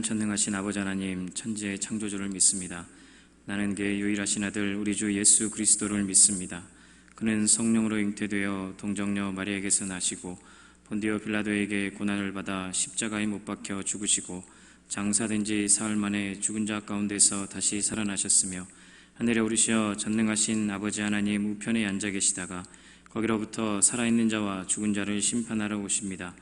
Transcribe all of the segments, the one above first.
나는 전능하신 아버지 하나님 천지의 창조주를 믿습니다. 나는 그의 유일하신 아들 우리 주 예수 그리스도를 믿습니다. 그는 성령으로 잉태되어 동정녀 마리아에게서 나시고 본디오 빌라도에게 고난을 받아 십자가에 못 박혀 죽으시고 장사된 지 사흘 만에 죽은 자 가운데서 다시 살아나셨으며 하늘에 오르시어 전능하신 아버지 하나님 우편에 앉아 계시다가 거기로부터 살아있는 자와 죽은 자를 심판하러 오십니다.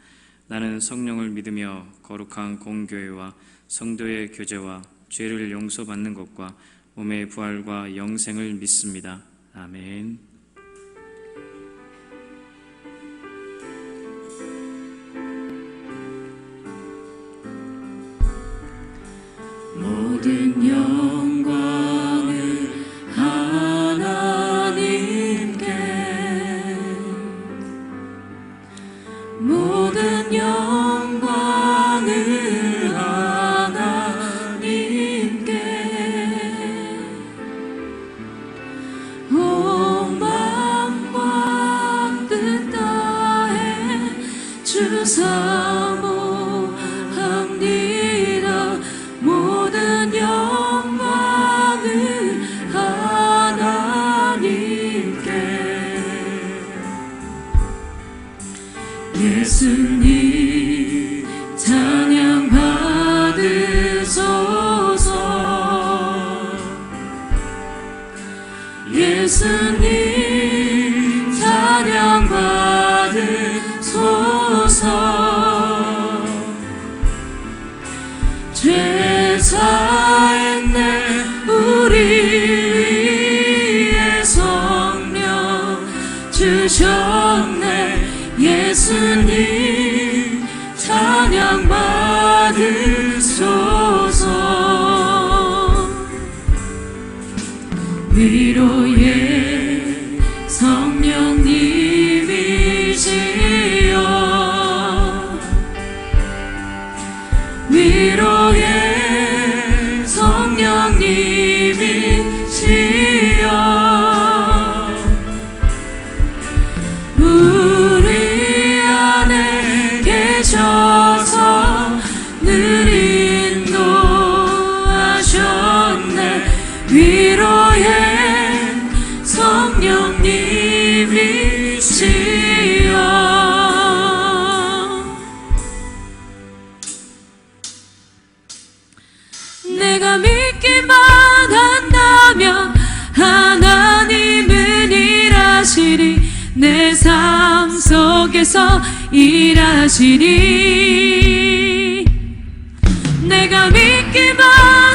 나는 성령을 믿으며 거룩한 공교회와 성도의 교제와 죄를 용서받는 것과 몸의 부활과 영생을 믿습니다. 아멘. 모든 영광을 하나님께, 모든 영광을 하나님께, 온 맘과 뜻 다해 주 사모합니다. 모든 영광을 하나님께. 예수님 찬양 받으소서. 예수님 찬양 받으소서. 죄 사했네 우리 위에 성령 주셨네. 예수님 찬양 받으소서. 위로의 성령님이시여, 위로의 성령님이시여, 우리 안에 계셔서 늘 인도하셨네. 위로의 성령님이시여. 내가 믿기만 한다면 하나님은 일하시리. 내 삶 속에서 일하시리. 내가 믿기만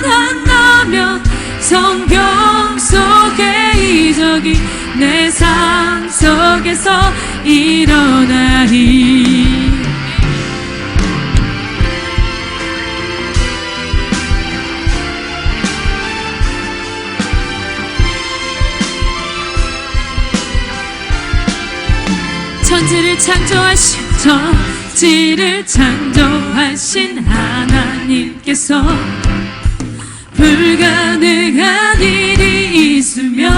한다면 성경 속의 이적이 내 삶 속에서 일어나리. 천지를 창조하신 하나님께서 불가능한 일이 있으며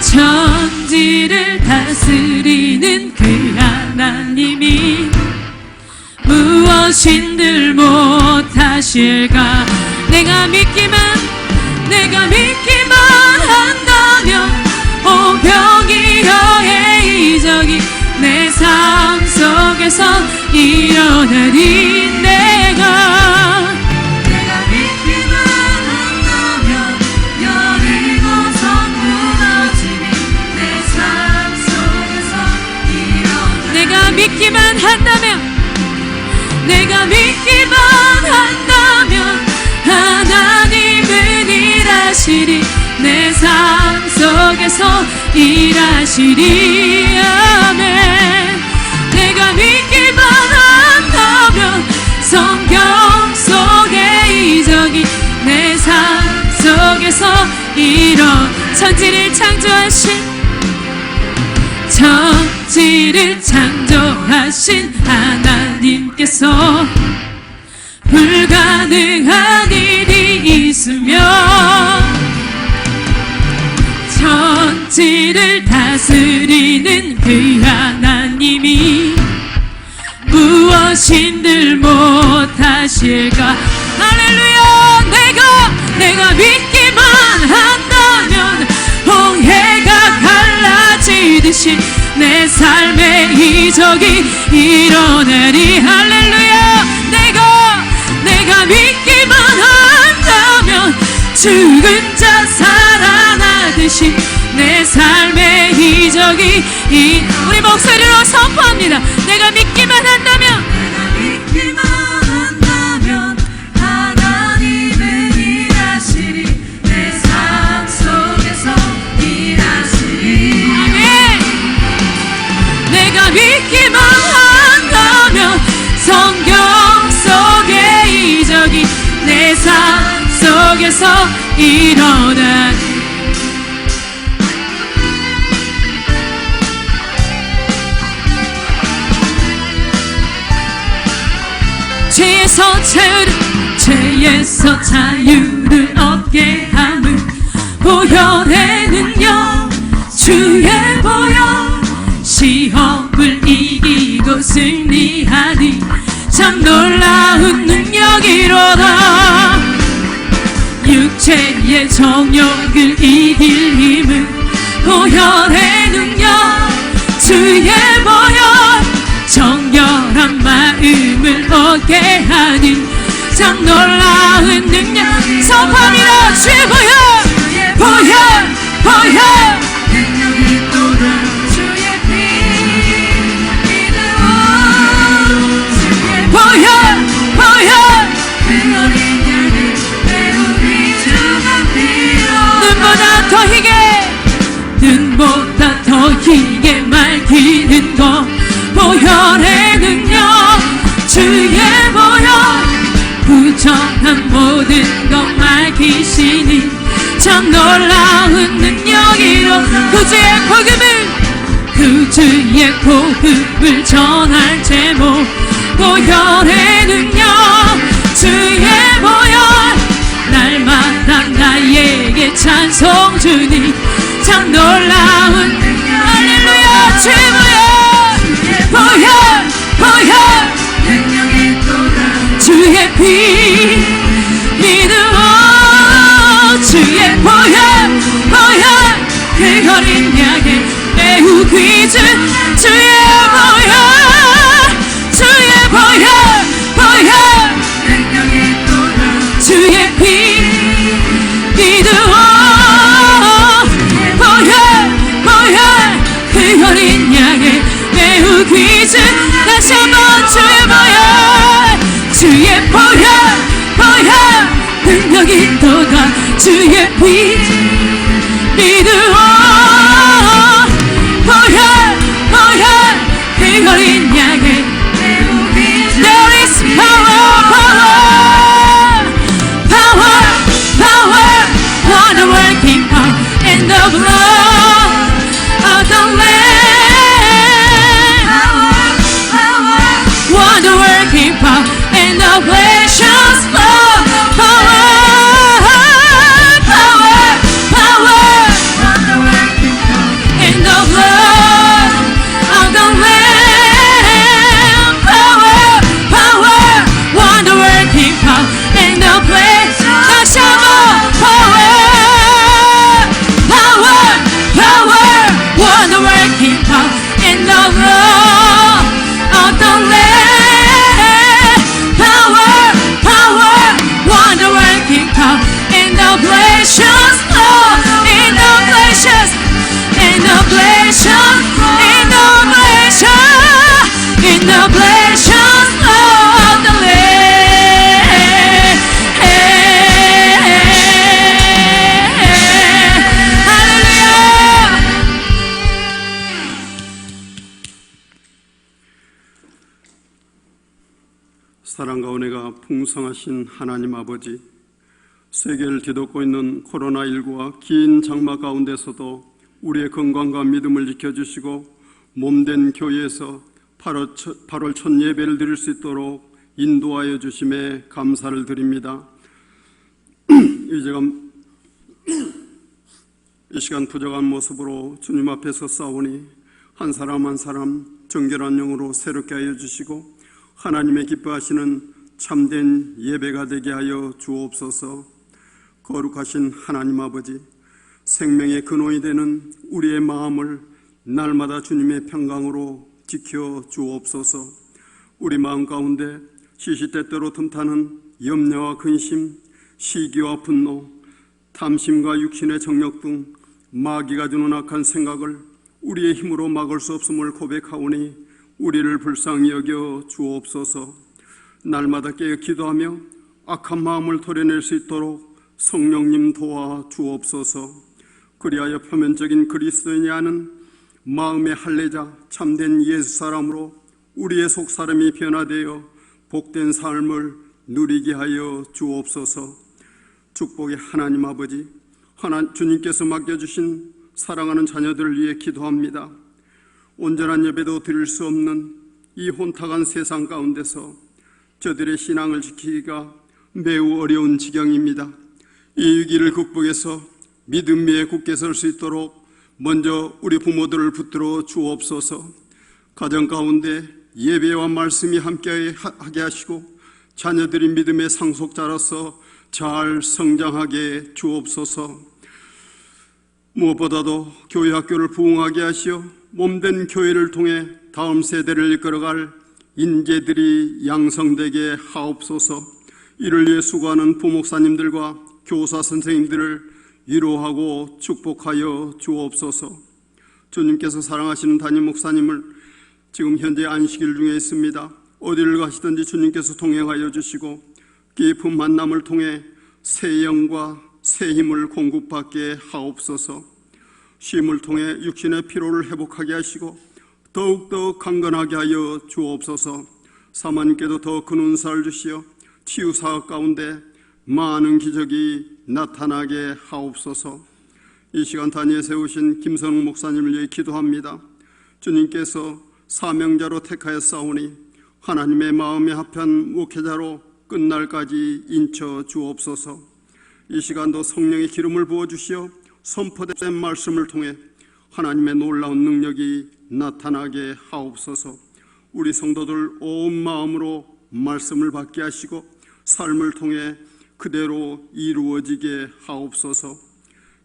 천지를 다스리는 그 하나님이 무엇인들 못하실까. 내가 믿기만 한다면 오병이어의 이적이 내 삶 속에서 일어나리. 내가 믿기만 한다면 여리고성 무너짐이 내 삶 속에서 일어나리. 내가 믿기만 한다면 하나님은 일하시리. 내 삶 속에서 일하시리. 아멘. 내가 믿기만 한다면 성경 속의 이적이 내 삶 속에서 천지를 창조하신 하나님께서 불가능한 일이 있으며 천지를 다스리는 그 하나님이 무엇인들 못하실까. 할렐루야. 내가 믿기만 한다면 홍해가 갈라지듯이 내 삶의 이적이 일어나리. 할렐루야. 내가 믿기만 한다면 죽은 자 살아나듯이 내 삶의 이적이 우리 목소리로 선포합니다. 내가 믿기만 한다면 하나님은 일하시리. 내 삶 속에서 일하시리. 아멘. 내가 믿기만 한다면 성경 속의 이적이 내 삶 속에서 일어나. 죄에서 자유를 얻게 함을 보혈의 능력 주의 보혈 시험을 이기고 승리하니 참 놀라운 능력이로다. 육체의 정욕을 이길 힘은 보혈의 능력 주의 보혈 정결한 마음을 얻게 하니 참 놀라운 능력. 선포합니다. 주의 보혈 능력이 또다. 주의 피 믿음으로 주의 보혈 그 어린 양을 배우리 주가 피로 눈보다 더 희게 맑히는 것 보혈의 능력 주의 보혈 부정한 모든 것 맑히시니 참 놀라운 능력이로 구주의 복음을 전할 제목 보혈의 능력 주의 보혈 날마다 나에게 찬송 주니 참 놀라운 능력. 할렐루야. 주의 보혈 능력이 또다. 주의 피 믿음으로 주의 보혈 그 어린 양의 매우 귀한 주의 보혈 능력이 또다. 주의 피 믿음으로 보혈 그 어린 양의 매우 귀한 다시 한번 주의 보혈 능력이 또다. 주의 피 믿음으로 보혈 그 어린 양의 매우 귀한 There is power wonder working power in the blood of the Lamb. Wonder working power in the precious blood. Power wonder working power in the blood of the Lamb. Power wonder working power in the precious wonder working power in the blood of the Lamb. Power wonder working power in the precious blood, in the precious blood of the Lamb. Hallelujah. 사랑과 은혜가 풍성하신 하나님 아버지, 세계를 뒤덮고 있는 코로나19와 긴 장마 가운데서도 우리의 건강과 믿음을 지켜주시고 몸된 교회에서 8월 첫 예배를 드릴 수 있도록 인도하여 주심에 감사를 드립니다. 이 시간 부족한 모습으로 주님 앞에 서 싸우니 한 사람 한 사람 정결한 영으로 새롭게 하여 주시고 하나님의 기뻐하시는 참된 예배가 되게 하여 주옵소서. 거룩하신 하나님 아버지, 생명의 근원이 되는 우리의 마음을 날마다 주님의 평강으로 지켜 주옵소서. 우리 마음 가운데 시시때때로 틈타는 염려와 근심, 시기와 분노, 탐심과 육신의 정욕 등 마귀가 주는 악한 생각을 우리의 힘으로 막을 수 없음을 고백하오니 우리를 불쌍히 여겨 주옵소서. 날마다 깨어 기도하며 악한 마음을 토려낼 수 있도록 성령님 도와 주옵소서. 그리하여 표면적인 그리스도인이 아는 마음의 할례자 참된 예수 사람으로 우리의 속사람이 변화되어 복된 삶을 누리게 하여 주옵소서. 축복의 하나님 아버지, 주님께서 맡겨주신 사랑하는 자녀들을 위해 기도합니다. 온전한 예배도 드릴 수 없는 이 혼탁한 세상 가운데서 저들의 신앙을 지키기가 매우 어려운 지경입니다. 이 위기를 극복해서 믿음 위에 굳게 설 수 있도록 먼저 우리 부모들을 붙들어 주옵소서. 가정 가운데 예배와 말씀이 함께하게 하시고 자녀들이 믿음의 상속자로서 잘 성장하게 주옵소서. 무엇보다도 교회 학교를 부흥하게 하시어 몸된 교회를 통해 다음 세대를 이끌어갈 인재들이 양성되게 하옵소서. 이를 위해 수고하는 부목사님들과 교사 선생님들을 위로하고 축복하여 주옵소서. 주님께서 사랑하시는 담임 목사님을 지금 현재 안식일 중에 있습니다. 어디를 가시든지 주님께서 동행하여 주시고 깊은 만남을 통해 새 영과 새 힘을 공급받게 하옵소서. 쉼을 통해 육신의 피로를 회복하게 하시고 더욱더 강건하게 하여 주옵소서. 사모님께도 더 큰 은사를 주시어 치유사역 가운데 많은 기적이 나타나게 하옵소서. 이 시간 단위에 세우신 김선웅 목사님을 위해 기도합니다. 주님께서 사명자로 택하였사오니 하나님의 마음에 합한 목회자로 끝날까지 인쳐 주옵소서. 이 시간도 성령의 기름을 부어주시어 선포된 말씀을 통해 하나님의 놀라운 능력이 나타나게 하옵소서. 우리 성도들 온 마음으로 말씀을 받게 하시고 삶을 통해 그대로 이루어지게 하옵소서.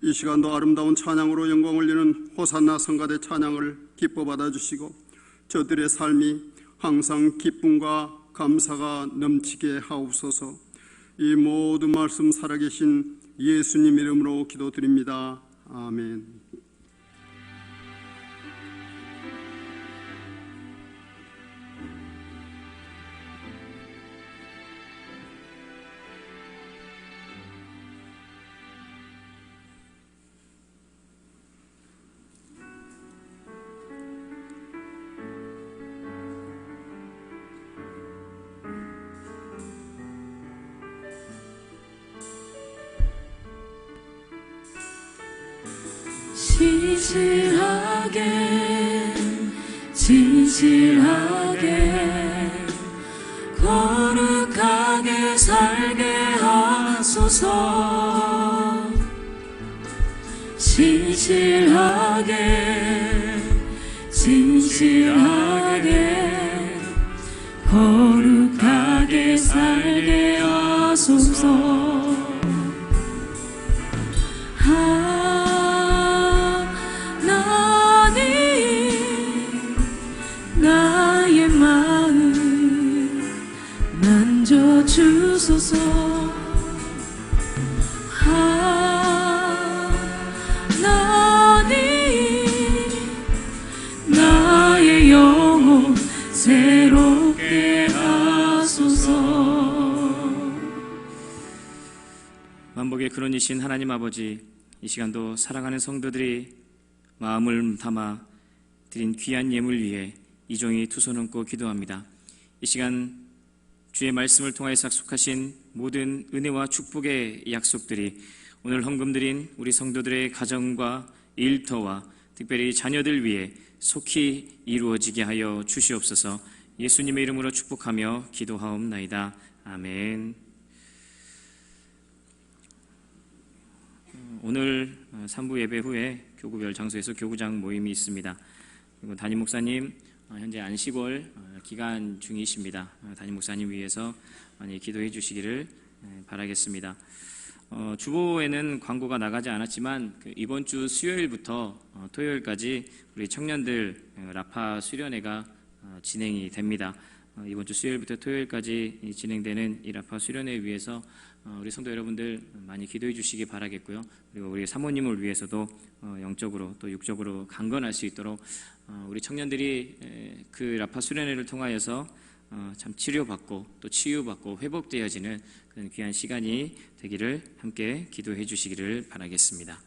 이 시간도 아름다운 찬양으로 영광 올리는 호산나 성가대 찬양을 기뻐 받아주시고 저들의 삶이 항상 기쁨과 감사가 넘치게 하옵소서. 이 모든 말씀 살아계신 예수님 이름으로 기도드립니다. 아멘. 진실하게 거룩하게 살게 하소서. 진실하게 거룩하게 살게 하소서. 나의 마음 만져주소서. 하나님 나의 영혼 새롭게 하소서. 만복의 근원이신 하나님 아버지, 이 시간도 사랑하는 성도들이 마음을 담아 드린 귀한 예물 위해 이 종이 두 손 얹고 기도합니다. 이 시간 주의 말씀을 통하여 약속하신 모든 은혜와 축복의 약속들이 오늘 헌금 드린 우리 성도들의 가정과 일터와 특별히 자녀들 위해 속히 이루어지게 하여 주시옵소서. 예수님의 이름으로 축복하며 기도하옵나이다. 아멘. 오늘 3부 예배 후에 교구별 장소에서 교구장 모임이 있습니다. 그리고 담임 목사님 현재 안식월 기간 중이십니다. 담임 목사님 위해서 많이 기도해 주시기를 바라겠습니다. 주보에는 광고가 나가지 않았지만 이번 주 수요일부터 토요일까지 우리 청년들 라파 수련회가 진행이 됩니다. 이번 주 수요일부터 토요일까지 진행되는 이 라파 수련회 위해서 우리 성도 여러분들 많이 기도해 주시기 바라겠고요. 그리고 우리 사모님을 위해서도 영적으로 또 육적으로 강건할 수 있도록 우리 청년들이 그 라파 수련회를 통하여서 참 치료받고 또 치유받고 회복되어지는 그런 귀한 시간이 되기를 함께 기도해 주시기를 바라겠습니다.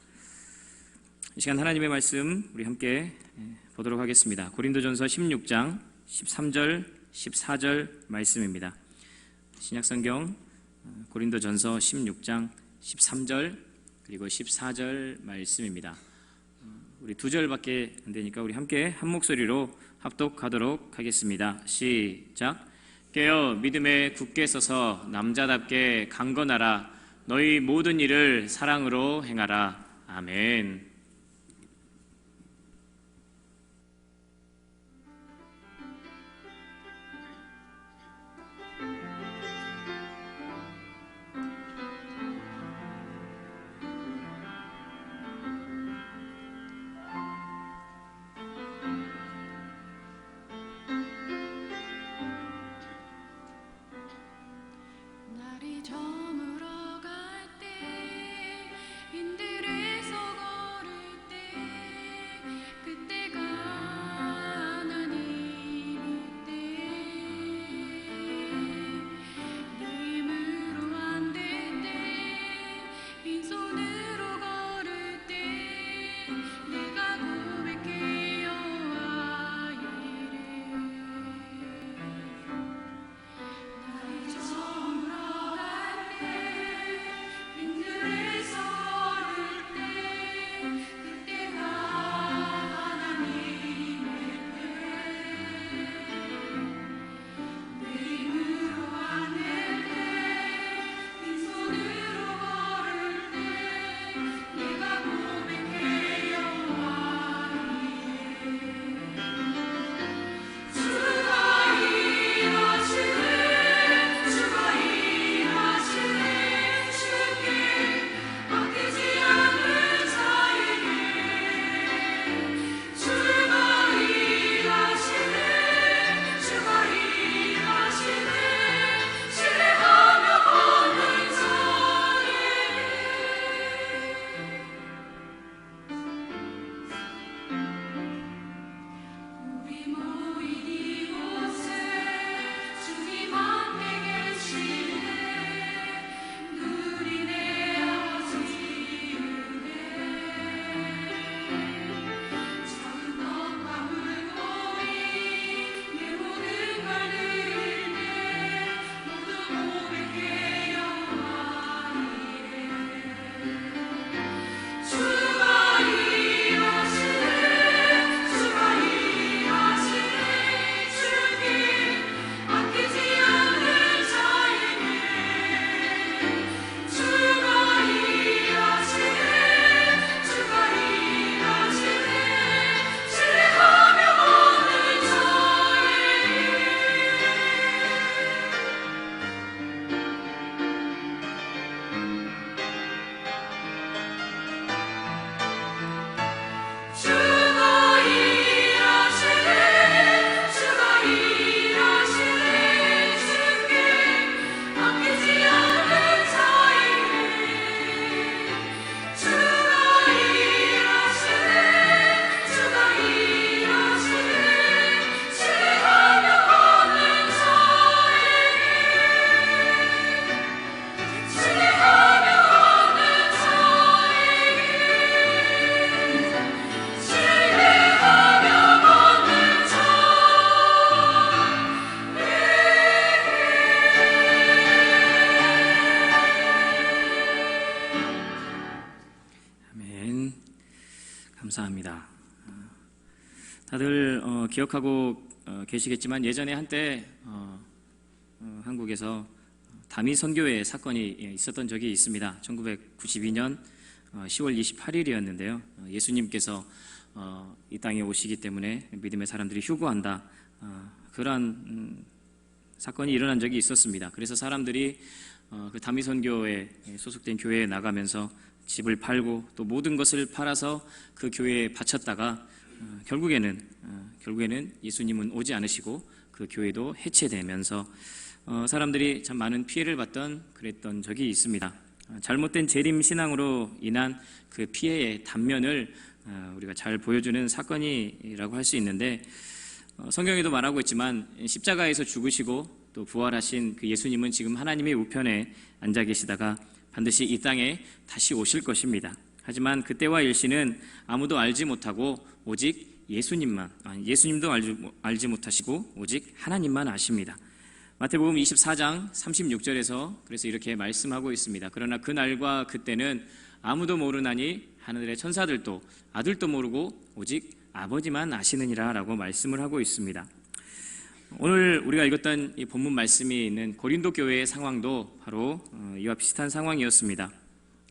이 시간 하나님의 말씀 우리 함께 보도록 하겠습니다. 고린도전서 16장 13절 14절 말씀입니다. 신약성경 고린도전서 16장 13절 그리고 14절 말씀입니다. 우리 2절밖에 안 되니까 우리 함께 한 목소리로 합독하도록 하겠습니다. 시작. 깨어 믿음에 굳게 서서 남자답게 강건하라. 너희 모든 일을 사랑으로 행하라. 아멘. 날이 저물어 갈 때 인들에서 걸을 때 그때가 하나님일 때 내 힘으로 안 될 때 빈손으로 걸을 때 내가 고백해 여호와 이래 날이 저물어 갈 때 빈들에서 걸을 때 그때가 하나님의 내 힘으로 안 될 때 빈손으로 걸을 때 내가 고백해 여호와 주가 일하시네 주가 일하시네 주께 맡기지 않는 자에게 주가 일하시네 주가 일하시네 신뢰하며 걷는 자에게 우리 모인 이곳에 주님 함께 계시네 누리네 아버지 은혜 작은 떡과 물고기 내 모든 걸 드릴 때 모두 고백해 여호와 이래 주가 일하시네 주가 일하시네 주께 맡기지 않는 자에게 주가 일하시네 주가 일하시네 신뢰하며 걷는 자에게 주가 일하시네 주가 일하시네 주께 맡기지 않는 자에게 주가 일하시네 주가 일하시네 신뢰하며 걷는 자에게 신뢰하며 걷는 자에게 신뢰하며 걷는 아멘. 감사합니다. 다들 기억하고 계시겠지만 예전에 한때 한국에서 다미 선교회 사건이 있었던 적이 있습니다. 1992년 10월 28일이었는데요. 예수님께서 이 땅에 오시기 때문에 믿음의 사람들이 휴거한다. 그러한 사건이 일어난 적이 있었습니다. 그래서 사람들이 그 다미선교에 소속된 교회에 나가면서 집을 팔고 또 모든 것을 팔아서 그 교회에 바쳤다가 결국에는 예수님은 오지 않으시고 그 교회도 해체되면서 사람들이 참 많은 피해를 그랬던 적이 있습니다. 잘못된 재림 신앙으로 인한 그 피해의 단면을 우리가 잘 보여주는 사건이라고 할 수 있는데, 성경에도 말하고 있지만 십자가에서 죽으시고 또 부활하신 그 예수님은 지금 하나님의 우편에 앉아 계시다가 반드시 이 땅에 다시 오실 것입니다. 하지만 그때와 일시는 아무도 알지 못하고 오직 예수님도 알지 못하시고 오직 하나님만 아십니다. 마태복음 24장 36절에서 그래서 이렇게 말씀하고 있습니다. 그러나 그 날과 그때는 아무도 모르나니 하늘의 천사들도 아들도 모르고 오직 아버지만 아시느니라 라고 말씀을 하고 있습니다. 오늘 우리가 읽었던 이 본문 말씀이 있는 고린도 교회의 상황도 바로 이와 비슷한 상황이었습니다.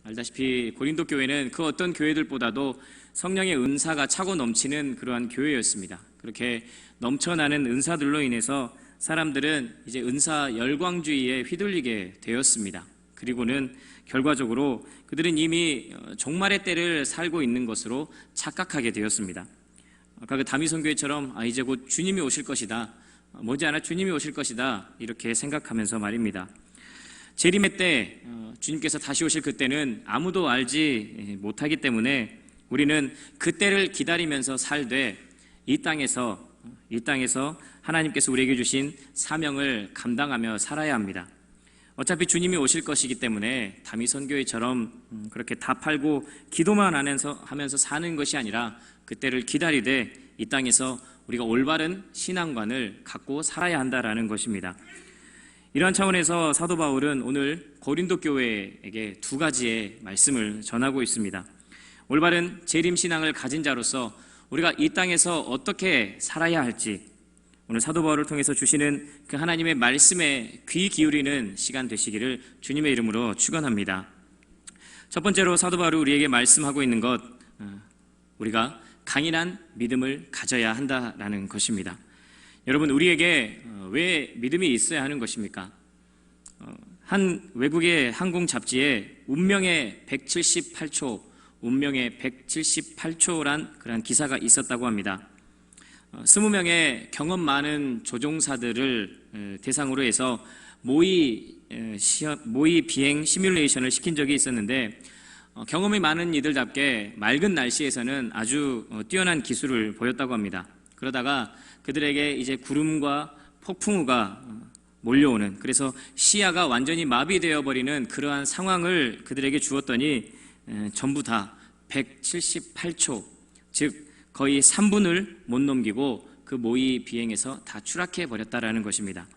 알다시피 고린도 교회는 그 어떤 교회들보다도 성령의 은사가 차고 넘치는 그러한 교회였습니다. 그렇게 넘쳐나는 은사들로 인해서 사람들은 이제 은사 열광주의에 휘둘리게 되었습니다. 그리고는 결과적으로 그들은 이미 종말의 때를 살고 있는 것으로 착각하게 되었습니다. 아까 그 다미선교회처럼 이제 곧 주님이 오실 것이다, 머지않아 주님이 오실 것이다, 이렇게 생각하면서 말입니다. 재림의 때 주님께서 다시 오실 그때는 아무도 알지 못하기 때문에 우리는 그때를 기다리면서 살되 이 땅에서 하나님께서 우리에게 주신 사명을 감당하며 살아야 합니다. 어차피 주님이 오실 것이기 때문에 다미선교회처럼 그렇게 다 팔고 기도만 하면서 사는 것이 아니라 그때를 기다리되 이 땅에서 우리가 올바른 신앙관을 갖고 살아야 한다라는 것입니다. 이러한 차원에서 사도 바울은 오늘 고린도 교회에게 두 가지의 말씀을 전하고 있습니다. 올바른 재림신앙을 가진 자로서 우리가 이 땅에서 어떻게 살아야 할지 오늘 사도 바울을 통해서 주시는 그 하나님의 말씀에 귀 기울이는 시간 되시기를 주님의 이름으로 축원합니다. 첫 번째로 사도 바울이 우리에게 말씀하고 있는 것, 우리가 강인한 믿음을 가져야 한다라는 것입니다. 여러분, 우리에게 왜 믿음이 있어야 하는 것입니까? 한 외국의 항공 잡지에 운명의 178초란 그런 기사가 있었다고 합니다. 20명의 경험 많은 조종사들을 대상으로 해서 모의 비행 시뮬레이션을 시킨 적이 있었는데, 경험이 많은 이들답게 맑은 날씨에서는 아주 뛰어난 기술을 보였다고 합니다. 그러다가 그들에게 이제 구름과 폭풍우가 몰려오는, 그래서 시야가 완전히 마비되어 버리는 그러한 상황을 그들에게 주었더니 전부 다 178초, 즉 거의 3분을 못 넘기고 그 모의 비행에서 다 추락해 버렸다라는 것입니다.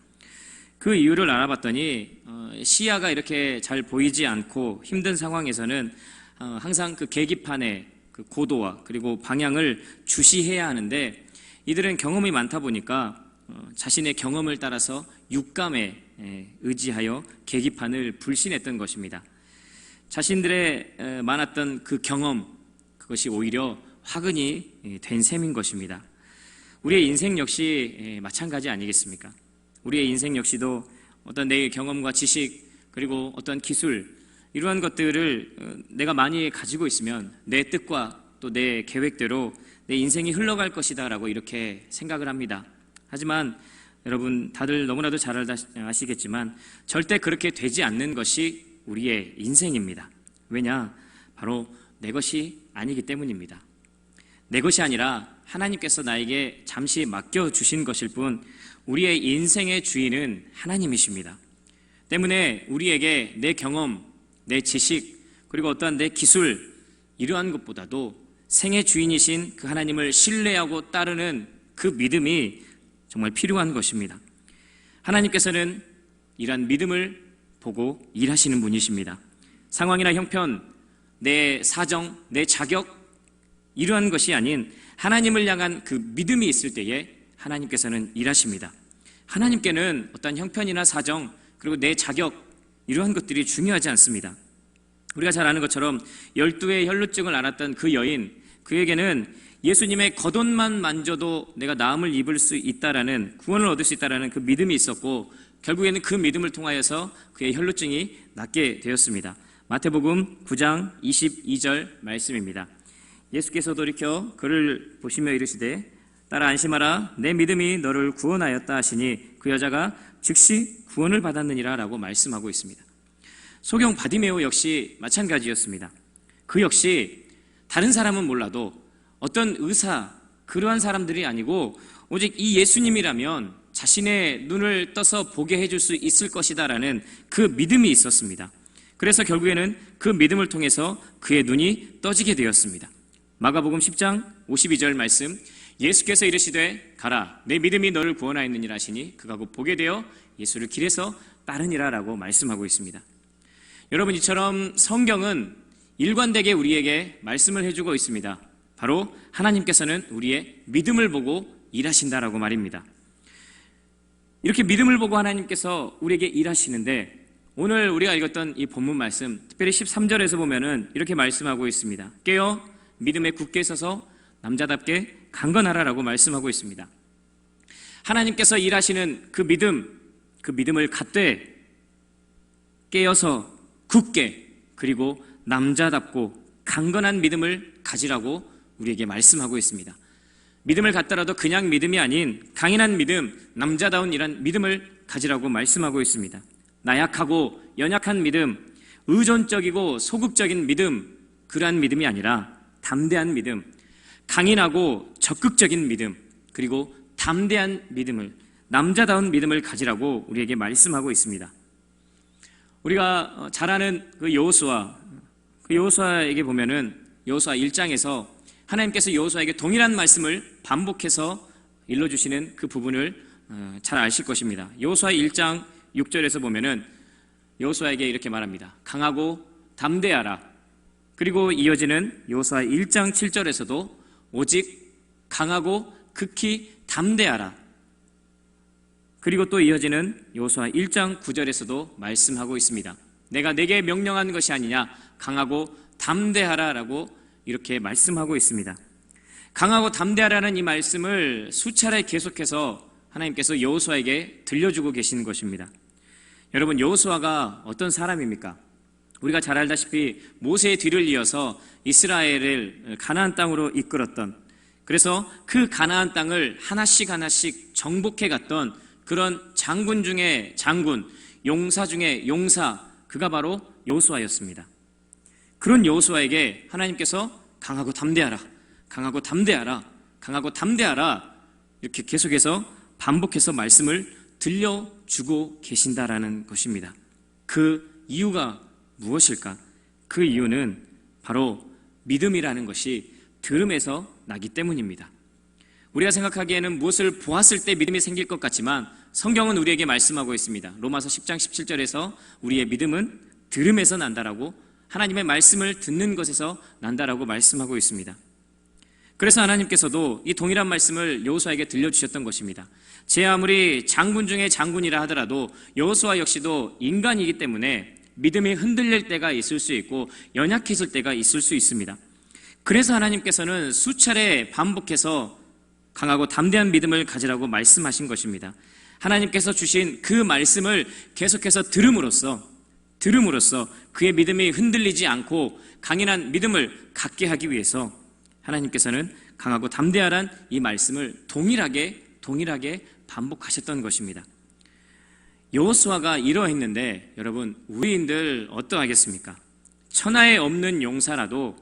그 이유를 알아봤더니 시야가 이렇게 잘 보이지 않고 힘든 상황에서는 항상 그 계기판의 그 고도와 그리고 방향을 주시해야 하는데, 이들은 경험이 많다 보니까 자신의 경험을 따라서 육감에 의지하여 계기판을 불신했던 것입니다. 자신들의 많았던 그 경험, 그것이 오히려 화근이 된 셈인 것입니다. 우리의 인생 역시 마찬가지 아니겠습니까? 우리의 인생 역시도 어떤 내 경험과 지식 그리고 어떤 기술, 이러한 것들을 내가 많이 가지고 있으면 내 뜻과 또 내 계획대로 내 인생이 흘러갈 것이다 라고 이렇게 생각을 합니다. 하지만 여러분 다들 너무나도 잘 아시겠지만 절대 그렇게 되지 않는 것이 우리의 인생입니다. 왜냐? 바로 내 것이 아니기 때문입니다. 내 것이 아니라 하나님께서 나에게 잠시 맡겨주신 것일 뿐 우리의 인생의 주인은 하나님이십니다. 때문에 우리에게 내 경험, 내 지식, 그리고 어떠한 내 기술, 이러한 것보다도 생의 주인이신 그 하나님을 신뢰하고 따르는 그 믿음이 정말 필요한 것입니다. 하나님께서는 이러한 믿음을 보고 일하시는 분이십니다. 상황이나 형편, 내 사정, 내 자격, 이러한 것이 아닌 하나님을 향한 그 믿음이 있을 때에 하나님께서는 일하십니다. 하나님께는 어떤 형편이나 사정, 그리고 내 자격, 이러한 것들이 중요하지 않습니다. 우리가 잘 아는 것처럼 12의 혈루증을 앓았던 그 여인, 그에게는 예수님의 겉옷만 만져도 내가 나음을 입을 수 있다라는, 구원을 얻을 수 있다라는 그 믿음이 있었고, 결국에는 그 믿음을 통하여서 그의 혈루증이 낫게 되었습니다. 마태복음 9장 22절 말씀입니다. 예수께서 돌이켜 그를 보시며 이르시되 따라 안심하라, 내 믿음이 너를 구원하였다 하시니 그 여자가 즉시 구원을 받았느니라 라고 말씀하고 있습니다. 소경 바디메오 역시 마찬가지였습니다. 그 역시 다른 사람은 몰라도 어떤 의사, 그러한 사람들이 아니고 오직 이 예수님이라면 자신의 눈을 떠서 보게 해줄 수 있을 것이다라는 그 믿음이 있었습니다. 그래서 결국에는 그 믿음을 통해서 그의 눈이 떠지게 되었습니다. 마가복음 10장 52절 말씀, 예수께서 이르시되 가라, 내 믿음이 너를 구원하였느니라 하시니 그가 곧 보게 되어 예수를 길에서 따르니라 라고 말씀하고 있습니다. 여러분, 이처럼 성경은 일관되게 우리에게 말씀을 해주고 있습니다. 바로 하나님께서는 우리의 믿음을 보고 일하신다라고 말입니다. 이렇게 믿음을 보고 하나님께서 우리에게 일하시는데, 오늘 우리가 읽었던 이 본문 말씀, 특별히 13절에서 보면은 이렇게 말씀하고 있습니다. 깨어 믿음에 굳게 서서 남자답게 강건하라라고 말씀하고 있습니다. 하나님께서 일하시는 그 믿음을 갖되 깨어서 굳게, 그리고 남자답고 강건한 믿음을 가지라고 우리에게 말씀하고 있습니다. 믿음을 갖더라도 그냥 믿음이 아닌 강인한 믿음, 남자다운 이런 믿음을 가지라고 말씀하고 있습니다. 나약하고 연약한 믿음, 의존적이고 소극적인 믿음, 그러한 믿음이 아니라 담대한 믿음, 강인하고 적극적인 믿음, 그리고 담대한 믿음을, 남자다운 믿음을 가지라고 우리에게 말씀하고 있습니다. 우리가 잘 아는 그 여호수아에게 보면은 여호수아 1장에서 하나님께서 여호수아에게 동일한 말씀을 반복해서 일러주시는 그 부분을 잘 아실 것입니다. 여호수아 1장 6절에서 보면은 여호수아에게 이렇게 말합니다. 강하고 담대하라. 그리고 이어지는 여호수아 1장 7절에서도 오직 강하고 극히 담대하라. 그리고 또 이어지는 여호수아 1장 9절에서도 말씀하고 있습니다. 내가 내게 명령한 것이 아니냐, 강하고 담대하라라고 이렇게 말씀하고 있습니다. 강하고 담대하라는 이 말씀을 수차례 계속해서 하나님께서 여호수아에게 들려주고 계시는 것입니다. 여러분, 여호수아가 어떤 사람입니까? 우리가 잘 알다시피 모세의 뒤를 이어서 이스라엘을 가나안 땅으로 이끌었던, 그래서 그 가나안 땅을 하나씩 정복해 갔던 그런 장군 중에 장군, 용사 중에 용사, 그가 바로 여호수아였습니다. 그런 여호수아에게 하나님께서 강하고 담대하라, 강하고 담대하라, 강하고 담대하라, 이렇게 계속해서 반복해서 말씀을 들려주고 계신다라는 것입니다. 그 이유가 무엇일까? 그 이유는 바로 믿음이라는 것이 들음에서 나기 때문입니다. 우리가 생각하기에는 무엇을 보았을 때 믿음이 생길 것 같지만 성경은 우리에게 말씀하고 있습니다. 로마서 10장 17절에서 우리의 믿음은 들음에서 난다라고, 하나님의 말씀을 듣는 것에서 난다라고 말씀하고 있습니다. 그래서 하나님께서도 이 동일한 말씀을 여호수아에게 들려주셨던 것입니다. 제 아무리 장군 중에 장군이라 하더라도 여호수아 역시도 인간이기 때문에 믿음이 흔들릴 때가 있을 수 있고 연약해질 때가 있을 수 있습니다. 그래서 하나님께서는 수차례 반복해서 강하고 담대한 믿음을 가지라고 말씀하신 것입니다. 하나님께서 주신 그 말씀을 계속해서 들음으로써 그의 믿음이 흔들리지 않고 강인한 믿음을 갖게 하기 위해서 하나님께서는 강하고 담대하란 이 말씀을 동일하게 반복하셨던 것입니다. 여호수아가 이러했는데 여러분, 우리인들 어떠하겠습니까? 천하에 없는 용사라도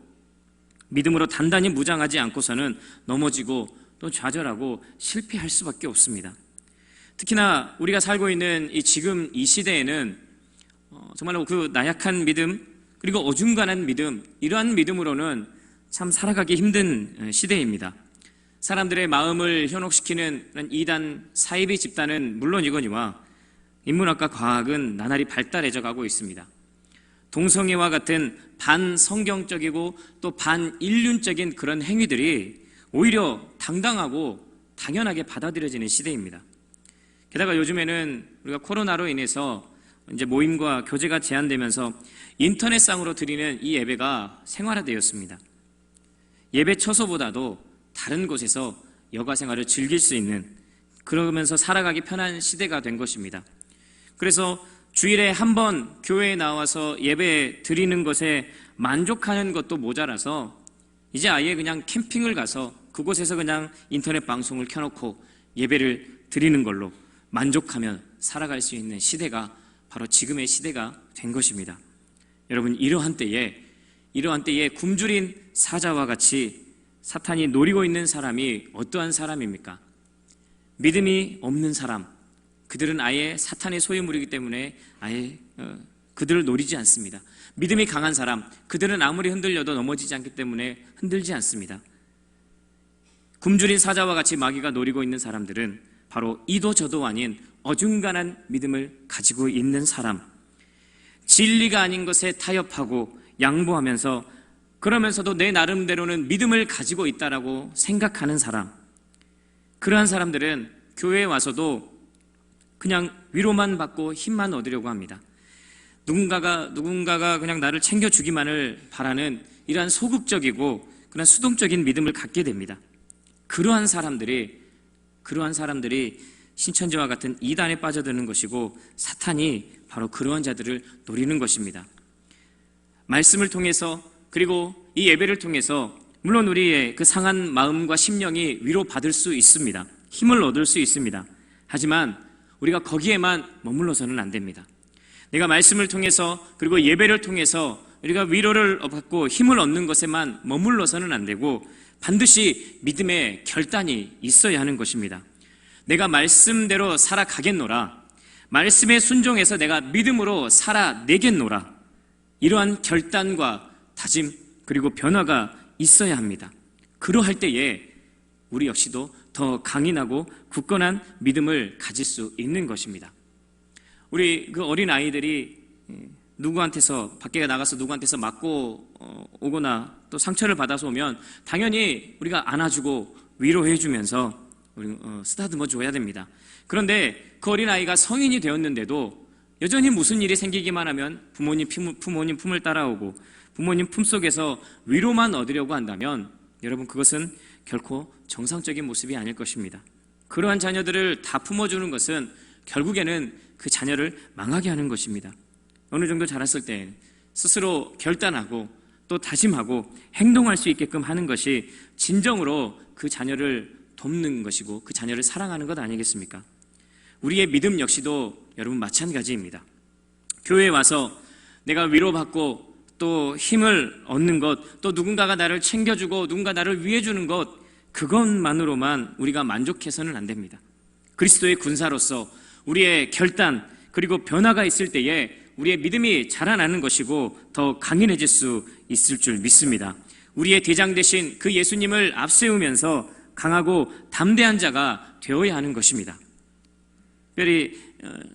믿음으로 단단히 무장하지 않고서는 넘어지고 또 좌절하고 실패할 수밖에 없습니다. 특히나 우리가 살고 있는 지금 이 시대에는 정말로 그 나약한 믿음, 그리고 어중간한 믿음, 이러한 믿음으로는 참 살아가기 힘든 시대입니다. 사람들의 마음을 현혹시키는 이단 사이비 집단은 물론이거니와 인문학과 과학은 나날이 발달해져 가고 있습니다. 동성애와 같은 반성경적이고 또 반인륜적인 그런 행위들이 오히려 당당하고 당연하게 받아들여지는 시대입니다. 게다가 요즘에는 우리가 코로나로 인해서 이제 모임과 교제가 제한되면서 인터넷상으로 드리는 이 예배가 생활화되었습니다. 예배 처소보다도 다른 곳에서 여가 생활을 즐길 수 있는, 그러면서 살아가기 편한 시대가 된 것입니다. 그래서 주일에 한 번 교회에 나와서 예배 드리는 것에 만족하는 것도 모자라서 이제 아예 그냥 캠핑을 가서 그곳에서 그냥 인터넷 방송을 켜놓고 예배를 드리는 걸로 만족하며 살아갈 수 있는 시대가 바로 지금의 시대가 된 것입니다. 여러분, 이러한 때에 굶주린 사자와 같이 사탄이 노리고 있는 사람이 어떠한 사람입니까? 믿음이 없는 사람, 그들은 아예 사탄의 소유물이기 때문에 아예 그들을 노리지 않습니다. 믿음이 강한 사람, 그들은 아무리 흔들려도 넘어지지 않기 때문에 흔들지 않습니다. 굶주린 사자와 같이 마귀가 노리고 있는 사람들은 바로 이도 저도 아닌 어중간한 믿음을 가지고 있는 사람, 진리가 아닌 것에 타협하고 양보하면서 그러면서도 내 나름대로는 믿음을 가지고 있다라고 생각하는 사람, 그러한 사람들은 교회에 와서도 그냥 위로만 받고 힘만 얻으려고 합니다. 누군가가 그냥 나를 챙겨주기만을 바라는 이러한 소극적이고 그런 수동적인 믿음을 갖게 됩니다. 그러한 사람들이 신천지와 같은 이단에 빠져드는 것이고, 사탄이 바로 그러한 자들을 노리는 것입니다. 말씀을 통해서, 그리고 이 예배를 통해서 물론 우리의 그 상한 마음과 심령이 위로받을 수 있습니다. 힘을 얻을 수 있습니다. 하지만 우리가 거기에만 머물러서는 안 됩니다. 내가 말씀을 통해서, 그리고 예배를 통해서 우리가 위로를 받고 힘을 얻는 것에만 머물러서는 안 되고 반드시 믿음의 결단이 있어야 하는 것입니다. 내가 말씀대로 살아가겠노라, 말씀에 순종해서 내가 믿음으로 살아내겠노라, 이러한 결단과 다짐, 그리고 변화가 있어야 합니다. 그러할 때에 우리 역시도 더 강인하고 굳건한 믿음을 가질 수 있는 것입니다. 우리 그 어린 아이들이 누구한테서, 밖에 나가서 누구한테서 맞고 오거나 또 상처를 받아서 오면 당연히 우리가 안아주고 위로해주면서 우리 쓰다듬어 줘야 됩니다. 그런데 그 어린 아이가 성인이 되었는데도 여전히 무슨 일이 생기기만 하면 부모님 품을 따라오고 부모님 품속에서 위로만 얻으려고 한다면 여러분, 그것은 결코 정상적인 모습이 아닐 것입니다. 그러한 자녀들을 다 품어주는 것은 결국에는 그 자녀를 망하게 하는 것입니다. 어느 정도 자랐을 때 스스로 결단하고 또 다짐하고 행동할 수 있게끔 하는 것이 진정으로 그 자녀를 돕는 것이고 그 자녀를 사랑하는 것 아니겠습니까? 우리의 믿음 역시도 여러분 마찬가지입니다. 교회에 와서 내가 위로받고 또 힘을 얻는 것, 또 누군가가 나를 챙겨주고 누군가 나를 위해주는 것, 그것만으로만 우리가 만족해서는 안 됩니다. 그리스도의 군사로서 우리의 결단, 그리고 변화가 있을 때에 우리의 믿음이 자라나는 것이고 더 강인해질 수 있을 줄 믿습니다. 우리의 대장 되신 그 예수님을 앞세우면서 강하고 담대한 자가 되어야 하는 것입니다. 특별히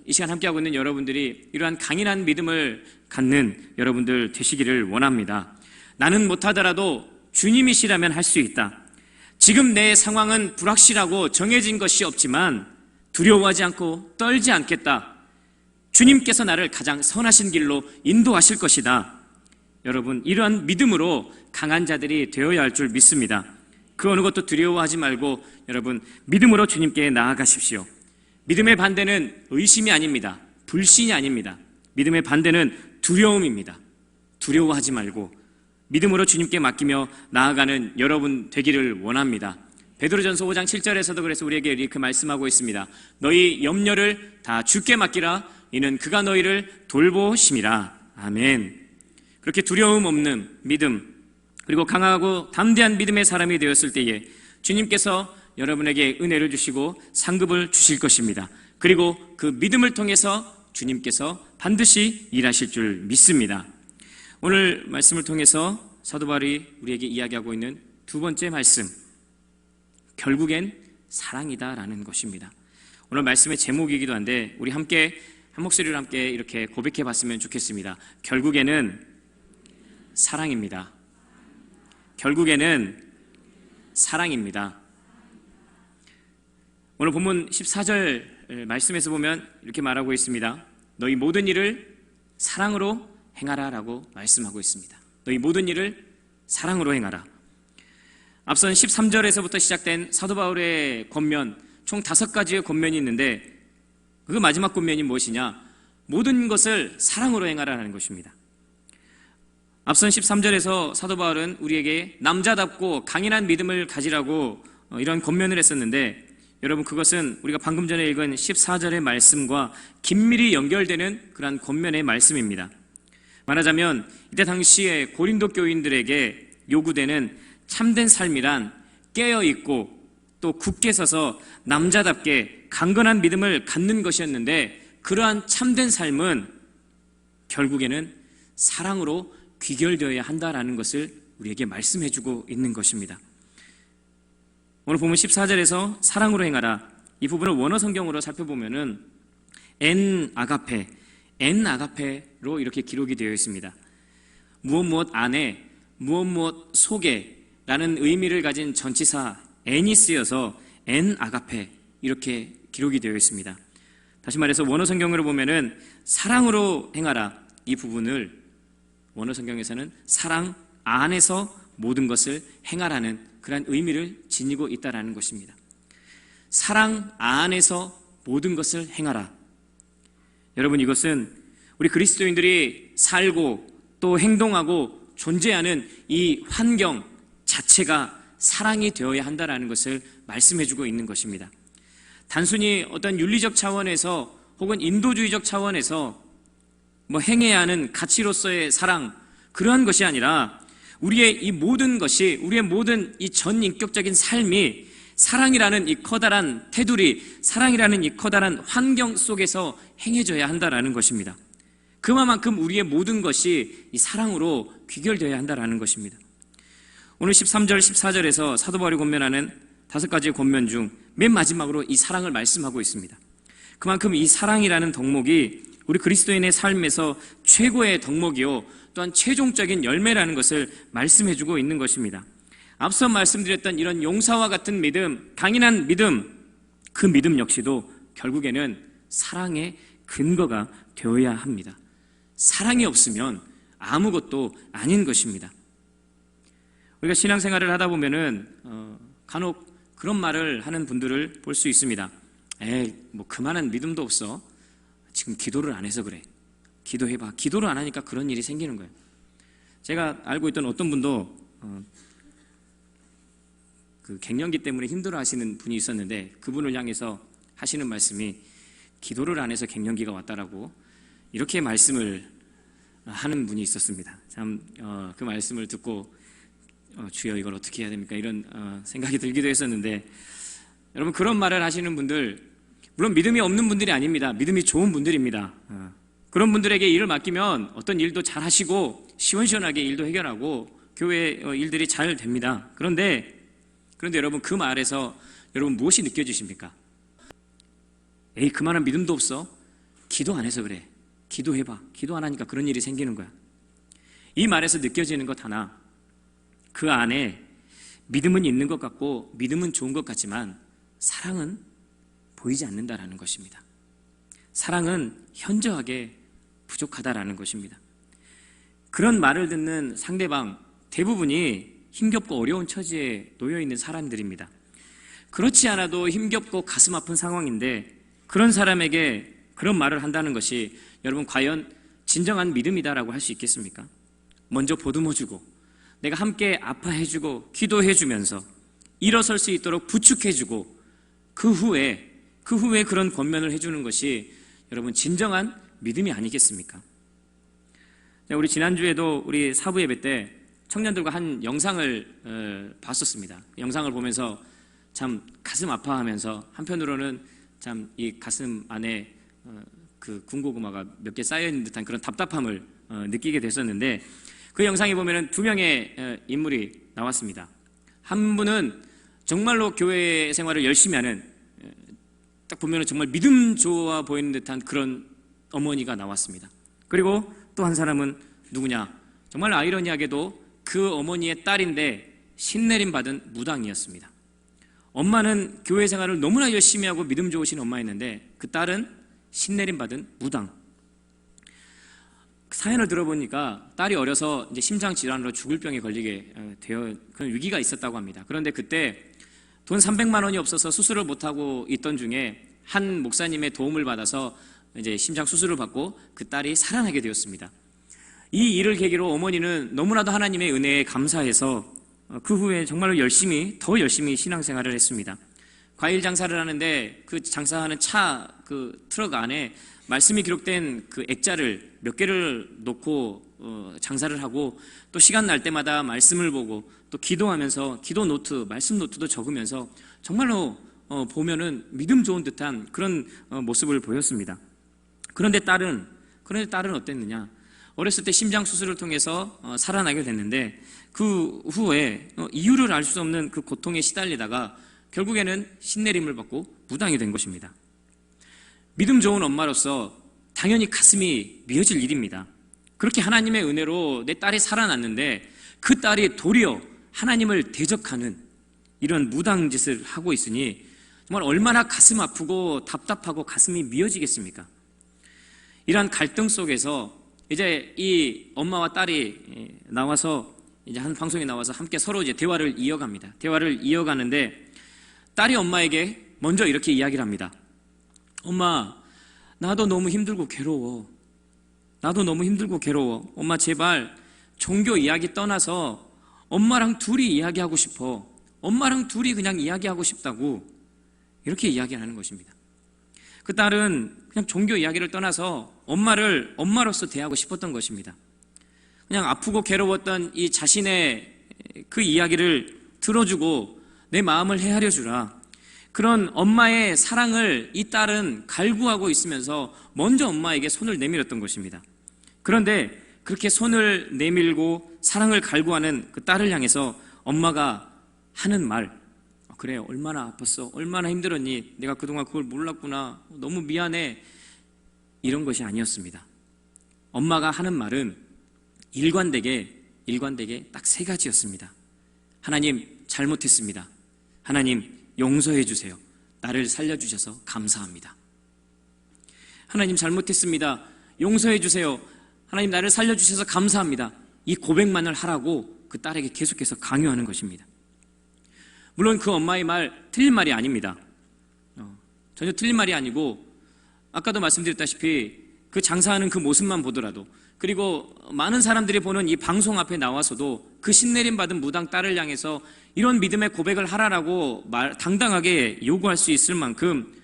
이 시간 함께하고 있는 여러분들이 이러한 강인한 믿음을 갖는 여러분들 되시기를 원합니다. 나는 못하더라도 주님이시라면 할 수 있다. 지금 내 상황은 불확실하고 정해진 것이 없지만 두려워하지 않고 떨지 않겠다. 주님께서 나를 가장 선하신 길로 인도하실 것이다. 여러분, 이러한 믿음으로 강한 자들이 되어야 할 줄 믿습니다. 그 어느 것도 두려워하지 말고 여러분, 믿음으로 주님께 나아가십시오. 믿음의 반대는 의심이 아닙니다. 불신이 아닙니다. 믿음의 반대는 두려움입니다. 두려워하지 말고 믿음으로 주님께 맡기며 나아가는 여러분 되기를 원합니다. 베드로전서 5장 7절에서도 그래서 우리에게 이렇게 말씀하고 있습니다. 너희 염려를 다 주께 맡기라. 이는 그가 너희를 돌보심이라. 아멘. 그렇게 두려움 없는 믿음, 그리고 강하고 담대한 믿음의 사람이 되었을 때에 주님께서 여러분에게 은혜를 주시고 상급을 주실 것입니다. 그리고 그 믿음을 통해서 주님께서 반드시 일하실 줄 믿습니다. 오늘 말씀을 통해서 사도 바울이 우리에게 이야기하고 있는 두 번째 말씀, 결국엔 사랑이다라는 것입니다. 오늘 말씀의 제목이기도 한데 우리 함께 한 목소리로 함께 이렇게 고백해 봤으면 좋겠습니다. 결국에는 사랑입니다. 결국에는 사랑입니다. 오늘 본문 14절 말씀에서 보면 이렇게 말하고 있습니다. 너희 모든 일을 사랑으로 행하라 라고 말씀하고 있습니다. 너희 모든 일을 사랑으로 행하라. 앞선 13절에서부터 시작된 사도 바울의 권면, 총 5가지의 권면이 있는데 그 마지막 권면이 무엇이냐? 모든 것을 사랑으로 행하라는 것입니다. 앞선 13절에서 사도 바울은 우리에게 남자답고 강인한 믿음을 가지라고 이런 권면을 했었는데, 여러분, 그것은 우리가 방금 전에 읽은 14절의 말씀과 긴밀히 연결되는 그러한 권면의 말씀입니다. 말하자면 이때 당시에 고린도 교인들에게 요구되는 참된 삶이란 깨어있고 또 굳게 서서 남자답게 강건한 믿음을 갖는 것이었는데, 그러한 참된 삶은 결국에는 사랑으로 귀결되어야 한다라는 것을 우리에게 말씀해주고 있는 것입니다. 오늘 보면 14절에서 사랑으로 행하라, 이 부분을 원어 성경으로 살펴보면은 엔 아가페로 이렇게 기록이 되어 있습니다. 무엇 안에, 무엇 속에 라는 의미를 가진 전치사 엔이 쓰여서 엔 아가페 이렇게 기록이 되어 있습니다. 다시 말해서 원어 성경으로 보면은 사랑으로 행하라, 이 부분을 원어 성경에서는 사랑 안에서 모든 것을 행하라는 그런 의미를 지니고 있다라는 것입니다. 사랑 안에서 모든 것을 행하라. 여러분, 이것은 우리 그리스도인들이 살고 또 행동하고 존재하는 이 환경 자체가 사랑이 되어야 한다라는 것을 말씀해주고 있는 것입니다. 단순히 어떤 윤리적 차원에서 혹은 인도주의적 차원에서 행해야 하는 가치로서의 사랑, 그러한 것이 아니라 우리의 이 모든 것이, 우리의 모든 이 전인격적인 삶이 사랑이라는 이 커다란 테두리, 사랑이라는 이 커다란 환경 속에서 행해져야 한다라는 것입니다. 그만큼 우리의 모든 것이 이 사랑으로 귀결되어야 한다라는 것입니다. 오늘 13절, 14절에서 사도 바울이 권면하는 5가지의 권면 중 맨 마지막으로 이 사랑을 말씀하고 있습니다. 그만큼 이 사랑이라는 덕목이 우리 그리스도인의 삶에서 최고의 덕목이요, 또한 최종적인 열매라는 것을 말씀해주고 있는 것입니다. 앞서 말씀드렸던 이런 용사와 같은 믿음, 강인한 믿음, 그 믿음 역시도 결국에는 사랑의 근거가 되어야 합니다. 사랑이 없으면 아무것도 아닌 것입니다. 우리가 신앙생활을 하다 보면은 간혹 그런 말을 하는 분들을 볼 수 있습니다. 그만한 믿음도 없어. 지금 기도를 안 해서 그래. 기도해봐. 기도를 안 하니까 그런 일이 생기는 거예요. 제가 알고 있던 어떤 분도 그 갱년기 때문에 힘들어 하시는 분이 있었는데, 그분을 향해서 하시는 말씀이 기도를 안 해서 갱년기가 왔다라고 이렇게 말씀을 하는 분이 있었습니다. 참 그 말씀을 듣고 주여 이걸 어떻게 해야 됩니까? 이런 생각이 들기도 했었는데, 여러분, 그런 말을 하시는 분들, 물론 믿음이 없는 분들이 아닙니다. 믿음이 좋은 분들입니다. 그런 분들에게 일을 맡기면 어떤 일도 잘 하시고 시원시원하게 일도 해결하고 교회 일들이 잘 됩니다. 그런데 여러분, 그 말에서 여러분 무엇이 느껴지십니까? 그만한 믿음도 없어. 기도 안 해서 그래. 기도해봐. 기도 안 하니까 그런 일이 생기는 거야. 이 말에서 느껴지는 것 하나, 그 안에 믿음은 있는 것 같고 믿음은 좋은 것 같지만 사랑은 보이지 않는다라는 것입니다. 사랑은 현저하게 부족하다라는 것입니다. 그런 말을 듣는 상대방 대부분이 힘겹고 어려운 처지에 놓여 있는 사람들입니다. 그렇지 않아도 힘겹고 가슴 아픈 상황인데 그런 사람에게 그런 말을 한다는 것이 여러분 과연 진정한 믿음이다라고 할 수 있겠습니까? 먼저 보듬어주고 내가 함께 아파해주고 기도해주면서 일어설 수 있도록 부축해주고 그 후에 그런 권면을 해주는 것이 여러분 진정한 믿음이 아니겠습니까? 우리 지난주에도 우리 사부 예배 때 청년들과 한 영상을 봤었습니다. 영상을 보면서 참 가슴 아파하면서 한편으로는 참 이 가슴 안에 그 군고구마가 몇 개 쌓여있는 듯한 그런 답답함을 느끼게 됐었는데, 그 영상에 보면은 2명의 인물이 나왔습니다. 한 분은 정말로 교회 생활을 열심히 하는, 딱 보면은 정말 믿음 좋아 보이는 듯한 그런 어머니가 나왔습니다. 그리고 또 한 사람은 누구냐? 정말 아이러니하게도 그 어머니의 딸인데 신내림 받은 무당이었습니다. 엄마는 교회 생활을 너무나 열심히 하고 믿음 좋으신 엄마였는데 그 딸은 신내림 받은 무당. 사연을 들어보니까 딸이 어려서 이제 심장 질환으로 죽을 병에 걸리게 되어 그런 위기가 있었다고 합니다. 그런데 그때 돈 300만 원이 없어서 수술을 못하고 있던 중에 한 목사님의 도움을 받아서 이제 심장 수술을 받고 그 딸이 살아나게 되었습니다. 이 일을 계기로 어머니는 너무나도 하나님의 은혜에 감사해서 그 후에 정말로 더 열심히 신앙생활을 했습니다. 과일 장사를 하는데 그 장사하는 그 트럭 안에 말씀이 기록된 그 액자를 몇 개를 놓고 장사를 하고, 또 시간 날 때마다 말씀을 보고 또 기도하면서 기도 노트, 말씀 노트도 적으면서 정말로 보면은 믿음 좋은 듯한 그런 모습을 보였습니다. 그런데 딸은 어땠느냐? 어렸을 때 심장 수술을 통해서 살아나게 됐는데 그 후에 이유를 알 수 없는 그 고통에 시달리다가 결국에는 신내림을 받고 무당이 된 것입니다. 믿음 좋은 엄마로서 당연히 가슴이 미어질 일입니다. 그렇게 하나님의 은혜로 내 딸이 살아났는데 그 딸이 도리어 하나님을 대적하는 이런 무당 짓을 하고 있으니 정말 얼마나 가슴 아프고 답답하고 가슴이 미어지겠습니까? 이러한 갈등 속에서 이제 이 엄마와 딸이 나와서 이제 한 방송에 나와서 함께 서로 이제 대화를 이어갑니다. 대화를 이어가는데 딸이 엄마에게 먼저 이렇게 이야기를 합니다. 엄마, 나도 너무 힘들고 괴로워. 엄마, 제발 종교 이야기 떠나서 엄마랑 둘이 이야기하고 싶어. 엄마랑 둘이 그냥 이야기하고 싶다고 이렇게 이야기를 하는 것입니다. 그 딸은 그냥 종교 이야기를 떠나서 엄마를 엄마로서 대하고 싶었던 것입니다. 그냥 아프고 괴로웠던 이 자신의 그 이야기를 들어주고 내 마음을 헤아려 주라. 그런 엄마의 사랑을 이 딸은 갈구하고 있으면서 먼저 엄마에게 손을 내밀었던 것입니다. 그런데 그렇게 손을 내밀고 사랑을 갈구하는 그 딸을 향해서 엄마가 하는 말, 그래, 얼마나 아팠어, 얼마나 힘들었니, 내가 그동안 그걸 몰랐구나, 너무 미안해, 이런 것이 아니었습니다. 엄마가 하는 말은 일관되게 딱 3가지였습니다. 하나님, 잘못했습니다. 하나님, 용서해 주세요. 나를 살려주셔서 감사합니다. 하나님, 잘못했습니다. 용서해 주세요. 하나님, 나를 살려주셔서 감사합니다. 이 고백만을 하라고 그 딸에게 계속해서 강요하는 것입니다. 물론 그 엄마의 말 틀린 말이 아닙니다. 전혀 틀린 말이 아니고, 아까도 말씀드렸다시피 그 장사하는 그 모습만 보더라도, 그리고 많은 사람들이 보는 이 방송 앞에 나와서도 그 신내림 받은 무당 딸을 향해서 이런 믿음의 고백을 하라라고 당당하게 요구할 수 있을 만큼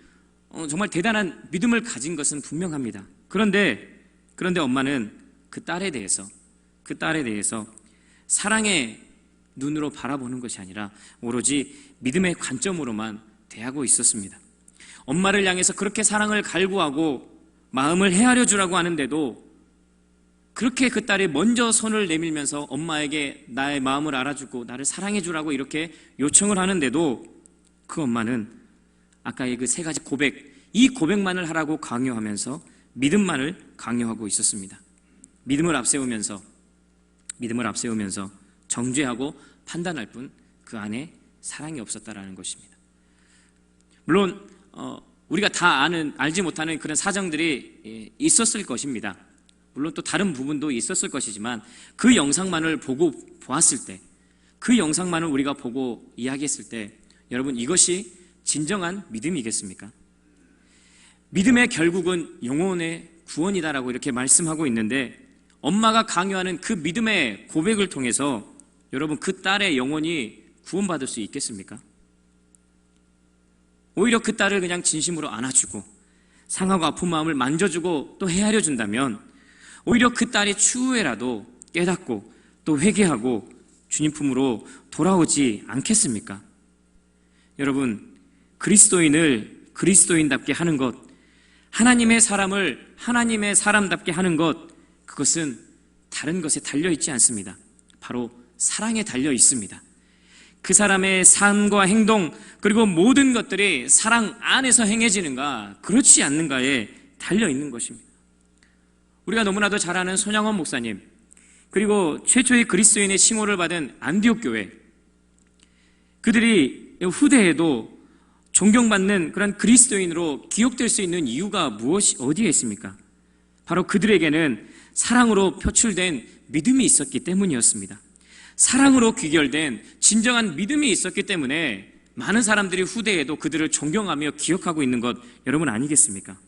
정말 대단한 믿음을 가진 것은 분명합니다. 그런데 엄마는 그 딸에 대해서 사랑의 눈으로 바라보는 것이 아니라 오로지 믿음의 관점으로만 대하고 있었습니다. 엄마를 향해서 그렇게 사랑을 갈구하고 마음을 헤아려 주라고 하는데도 그렇게 그 딸이 먼저 손을 내밀면서 엄마에게 나의 마음을 알아주고 나를 사랑해 주라고 이렇게 요청을 하는데도 그 엄마는 아까의 그 3가지 고백, 이 고백만을 하라고 강요하면서 믿음만을 강요하고 있었습니다. 믿음을 앞세우면서 정죄하고 판단할 뿐 그 안에 사랑이 없었다라는 것입니다. 물론 우리가 다 알지 못하는 그런 사정들이 있었을 것입니다. 물론 또 다른 부분도 있었을 것이지만 그 영상만을 보았을 때, 그 영상만을 우리가 보고 이야기했을 때, 여러분, 이것이 진정한 믿음이겠습니까? 믿음의 결국은 영혼의 구원이다라고 이렇게 말씀하고 있는데, 엄마가 강요하는 그 믿음의 고백을 통해서 여러분, 그 딸의 영혼이 구원받을 수 있겠습니까? 오히려 그 딸을 그냥 진심으로 안아주고 상하고 아픈 마음을 만져주고 또 헤아려 준다면 오히려 그 딸이 추후에라도 깨닫고 또 회개하고 주님 품으로 돌아오지 않겠습니까? 여러분, 그리스도인을 그리스도인답게 하는 것, 하나님의 사람을 하나님의 사람답게 하는 것, 그것은 다른 것에 달려있지 않습니다. 바로 사랑에 달려 있습니다. 그 사람의 삶과 행동, 그리고 모든 것들이 사랑 안에서 행해지는가 그렇지 않는가에 달려있는 것입니다. 우리가 너무나도 잘 아는 손양원 목사님, 그리고 최초의 그리스도인의 칭호를 받은 안디옥 교회, 그들이 후대에도 존경받는 그런 그리스도인으로 기억될 수 있는 이유가 어디에 있습니까? 바로 그들에게는 사랑으로 표출된 믿음이 있었기 때문이었습니다. 사랑으로 귀결된 진정한 믿음이 있었기 때문에 많은 사람들이 후대에도 그들을 존경하며 기억하고 있는 것 여러분 아니겠습니까?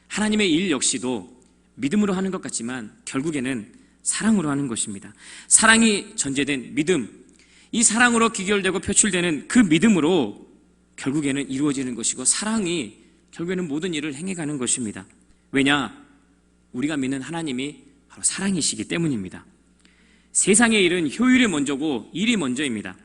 하나님의 일 역시도 믿음으로 하는 것 같지만 결국에는 사랑으로 하는 것입니다. 사랑이 전제된 믿음, 이 사랑으로 귀결되고 표출되는 그 믿음으로 결국에는 이루어지는 것이고 사랑이 결국에는 모든 일을 행해가는 것입니다. 왜냐? 우리가 믿는 하나님이 바로 사랑이시기 때문입니다. 세상의 일은 효율이 먼저고 일이 먼저입니다.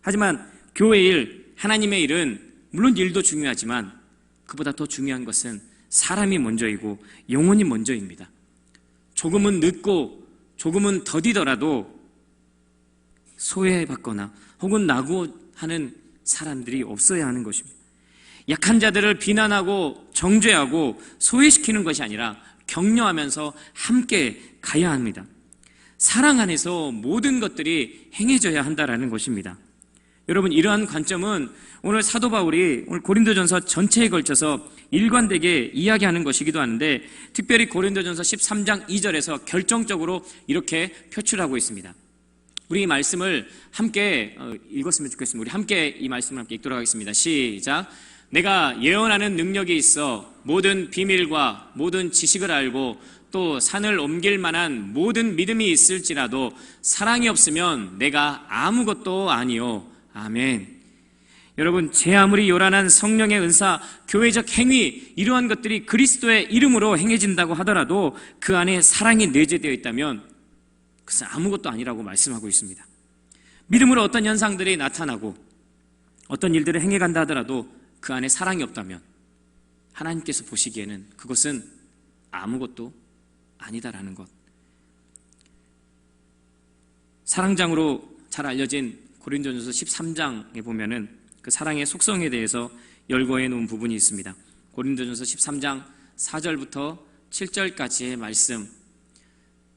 하지만 교회 일, 하나님의 일은 물론 일도 중요하지만 그보다 더 중요한 것은 사람이 먼저이고 영혼이 먼저입니다. 조금은 늦고 조금은 더디더라도 소외받거나 혹은 낙오하는 사람들이 없어야 하는 것입니다. 약한 자들을 비난하고 정죄하고 소외시키는 것이 아니라 격려하면서 함께 가야 합니다. 사랑 안에서 모든 것들이 행해져야 한다는 것입니다. 여러분, 이러한 관점은 오늘 사도 바울이 오늘 고린도전서 전체에 걸쳐서 일관되게 이야기하는 것이기도 한데, 특별히 고린도전서 13장 2절에서 결정적으로 이렇게 표출하고 있습니다. 우리 이 말씀을 함께 읽었으면 좋겠습니다. 우리 함께 이 말씀을 함께 읽도록 하겠습니다. 시작. 내가 예언하는 능력이 있어 모든 비밀과 모든 지식을 알고 또 산을 옮길 만한 모든 믿음이 있을지라도 사랑이 없으면 내가 아무것도 아니요. 아멘. 여러분, 제 아무리 요란한 성령의 은사, 교회적 행위, 이러한 것들이 그리스도의 이름으로 행해진다고 하더라도 그 안에 사랑이 내재되어 있다면 그것은 아무것도 아니라고 말씀하고 있습니다. 믿음으로 어떤 현상들이 나타나고 어떤 일들을 행해간다 하더라도 그 안에 사랑이 없다면 하나님께서 보시기에는 그것은 아무것도 아니다라는 것. 사랑장으로 잘 알려진 고린도전서 13장에 보면은 그 사랑의 속성에 대해서 열거해 놓은 부분이 있습니다. 고린도전서 13장 4절부터 7절까지의 말씀.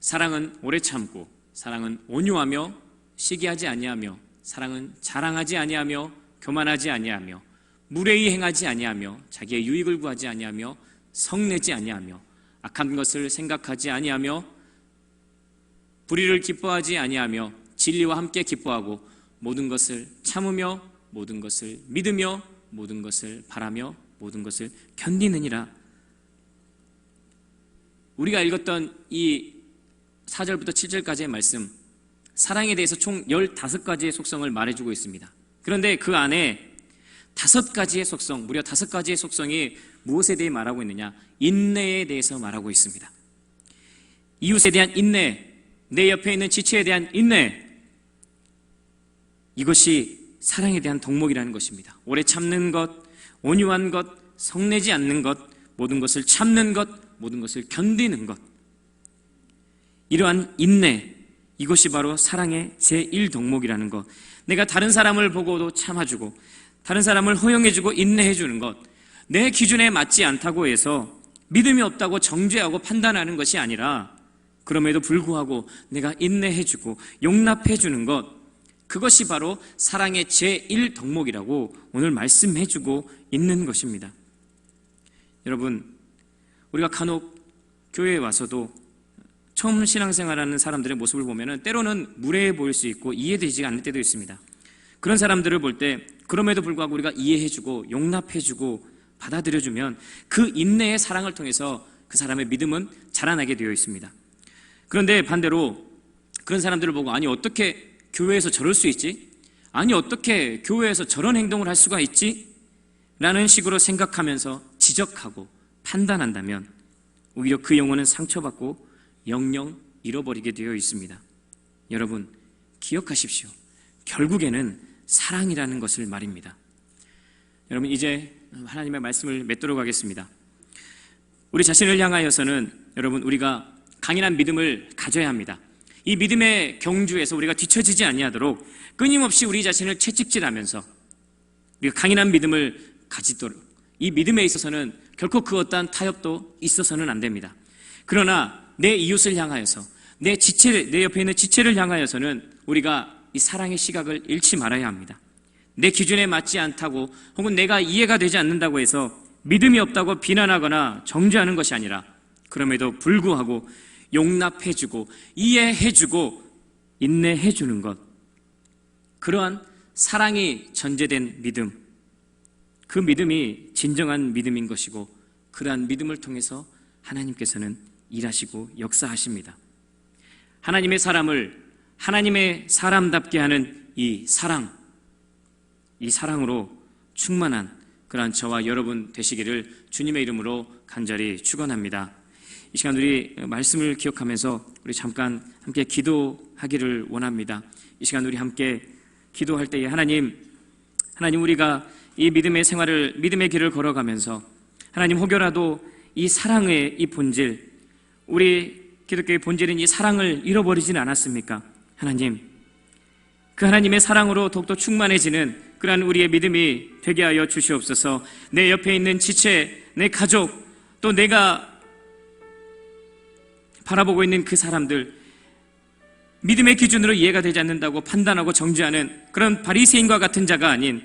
사랑은 오래 참고, 사랑은 온유하며 시기하지 아니하며, 사랑은 자랑하지 아니하며 교만하지 아니하며, 무례히 행하지 아니하며, 자기의 유익을 구하지 아니하며, 성내지 아니하며, 악한 것을 생각하지 아니하며, 불의를 기뻐하지 아니하며, 진리와 함께 기뻐하고, 모든 것을 참으며, 모든 것을 믿으며, 모든 것을 바라며, 모든 것을 견디느니라. 우리가 읽었던 이 4절부터 7절까지의 말씀, 사랑에 대해서 총 15가지의 속성을 말해주고 있습니다. 그런데 그 안에 5가지의 속성, 무려 5가지의 속성이 무엇에 대해 말하고 있느냐? 인내에 대해서 말하고 있습니다. 이웃에 대한 인내, 내 옆에 있는 지체에 대한 인내, 이것이 사랑에 대한 덕목이라는 것입니다. 오래 참는 것, 온유한 것, 성내지 않는 것, 모든 것을 참는 것, 모든 것을 견디는 것. 이러한 인내, 이것이 바로 사랑의 제1덕목이라는 것. 내가 다른 사람을 보고도 참아주고 다른 사람을 허용해주고 인내해주는 것, 내 기준에 맞지 않다고 해서 믿음이 없다고 정죄하고 판단하는 것이 아니라 그럼에도 불구하고 내가 인내해주고 용납해주는 것, 그것이 바로 사랑의 제1덕목이라고 오늘 말씀해주고 있는 것입니다. 여러분, 우리가 간혹 교회에 와서도 처음 신앙생활하는 사람들의 모습을 보면 때로는 무례해 보일 수 있고 이해되지 않을 때도 있습니다. 그런 사람들을 볼 때 그럼에도 불구하고 우리가 이해해주고 용납해주고 받아들여주면 그 인내의 사랑을 통해서 그 사람의 믿음은 자라나게 되어 있습니다. 그런데 반대로 그런 사람들을 보고 아니 어떻게 교회에서 저럴 수 있지? 아니 어떻게 교회에서 저런 행동을 할 수가 있지? 라는 식으로 생각하면서 지적하고 판단한다면 오히려 그 영혼은 상처받고 영영 잃어버리게 되어 있습니다. 여러분, 기억하십시오. 결국에는 사랑이라는 것을 말입니다. 여러분, 이제 하나님의 말씀을 맺도록 하겠습니다. 우리 자신을 향하여서는 여러분, 우리가 강인한 믿음을 가져야 합니다. 이 믿음의 경주에서 우리가 뒤처지지 아니하도록 끊임없이 우리 자신을 채찍질하면서 우리가 강인한 믿음을 가지도록, 이 믿음에 있어서는 결코 그 어떠한 타협도 있어서는 안 됩니다. 그러나 내 이웃을 향하여서 내 옆에 있는 지체를 향하여서는 우리가 이 사랑의 시각을 잃지 말아야 합니다. 내 기준에 맞지 않다고 혹은 내가 이해가 되지 않는다고 해서 믿음이 없다고 비난하거나 정죄하는 것이 아니라 그럼에도 불구하고 용납해주고 이해해주고 인내해주는 것, 그러한 사랑이 전제된 믿음, 그 믿음이 진정한 믿음인 것이고, 그러한 믿음을 통해서 하나님께서는 일하시고 역사하십니다. 하나님의 사람을 하나님의 사람답게 하는 이 사랑으로 충만한 그러한 저와 여러분 되시기를 주님의 이름으로 간절히 축원합니다. 이 시간 우리 말씀을 기억하면서 우리 잠깐 함께 기도하기를 원합니다. 이 시간 우리 함께 기도할 때에 하나님 우리가 이 믿음의 생활을, 믿음의 길을 걸어가면서 하나님 혹여라도 이 사랑의 이 본질, 우리 기독교의 본질인 이 사랑을 잃어버리지는 않았습니까? 하나님, 그 하나님의 사랑으로 더욱더 충만해지는 그러한 우리의 믿음이 되게 하여 주시옵소서. 내 옆에 있는 지체, 내 가족, 또 내가 바라보고 있는 그 사람들, 믿음의 기준으로 이해가 되지 않는다고 판단하고 정죄하는 그런 바리새인과 같은 자가 아닌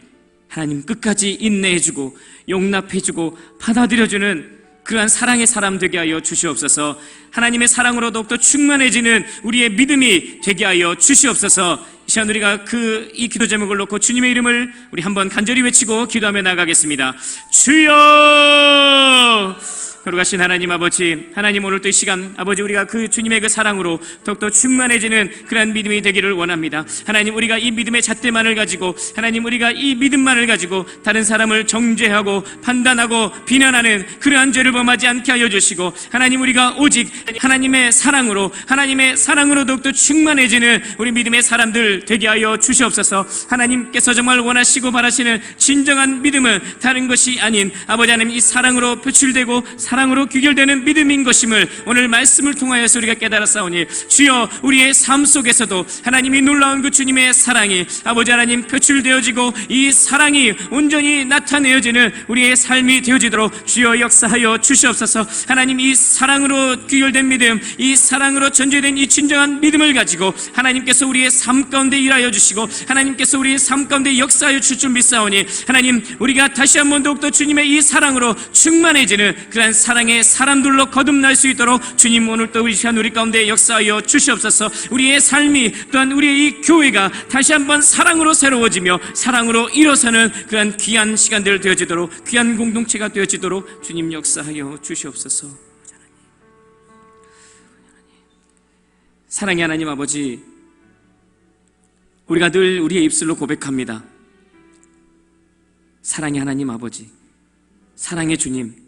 하나님 끝까지 인내해주고 용납해주고 받아들여주는 그러한 사랑의 사람 되게 하여 주시옵소서. 하나님의 사랑으로 더욱더 충만해지는 우리의 믿음이 되게 하여 주시옵소서. 이 시간 우리가 이 기도 제목을 놓고 주님의 이름을 우리 한번 간절히 외치고 기도하며 나가겠습니다. 주여! 거룩하신 하나님 아버지, 하나님 오늘 또 이 시간 아버지 우리가 그 주님의 그 사랑으로 더욱더 충만해지는 그러한 믿음이 되기를 원합니다. 하나님 우리가 이 믿음의 잣대만을 가지고, 하나님 우리가 이 믿음만을 가지고 다른 사람을 정죄하고 판단하고 비난하는 그러한 죄를 범하지 않게 하여 주시고, 하나님 우리가 오직 하나님의 사랑으로 더욱더 충만해지는 우리 믿음의 사람들 되게 하여 주시옵소서. 하나님께서 정말 원하시고 바라시는 진정한 믿음은 다른 것이 아닌 아버지 하나님 이 사랑으로 표출되고 사랑으로 귀결되는 믿음인 것임을 오늘 말씀을 통하여서 우리가 깨달았사오니, 주여 우리의 삶 속에서도 하나님이 놀라운 그 주님의 사랑이 아버지 하나님 표출되어지고 이 사랑이 온전히 나타내어지는 우리의 삶이 되어지도록 주여 역사하여 주시옵소서. 하나님 이 사랑으로 귀결된 믿음, 이 사랑으로 전제된 이 진정한 믿음을 가지고 하나님께서 우리의 삶 가운데 일하여 주시고 하나님께서 우리의 삶 가운데 역사하여 주실 줄 믿사오니, 하나님 우리가 다시 한번 더욱더 주님의 이 사랑으로 충만해지는 그러한 사랑의 사람들로 거듭날 수 있도록 주님 오늘 또 우리 시간 우리 가운데 역사하여 주시옵소서. 우리의 삶이 또한 우리의 이 교회가 다시 한번 사랑으로 새로워지며 사랑으로 일어서는 그러한 귀한 시간들 되어지도록, 귀한 공동체가 되어지도록 주님 역사하여 주시옵소서. 사랑의 하나님 아버지, 우리가 늘 우리의 입술로 고백합니다. 사랑의 하나님 아버지, 사랑의 주님,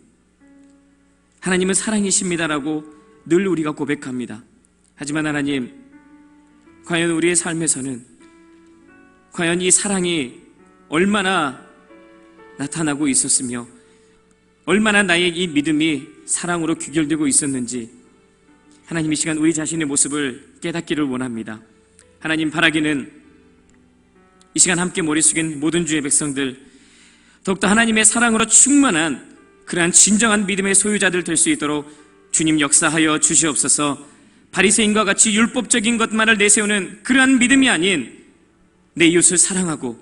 하나님은 사랑이십니다라고 늘 우리가 고백합니다. 하지만 하나님, 과연 우리의 삶에서는 과연 이 사랑이 얼마나 나타나고 있었으며 얼마나 나의 이 믿음이 사랑으로 귀결되고 있었는지 하나님 이 시간 우리 자신의 모습을 깨닫기를 원합니다. 하나님 바라기는 이 시간 함께 머리 숙인 모든 주의 백성들 더욱더 하나님의 사랑으로 충만한 그러한 진정한 믿음의 소유자들 될 수 있도록 주님 역사하여 주시옵소서. 바리새인과 같이 율법적인 것만을 내세우는 그러한 믿음이 아닌 내 이웃을 사랑하고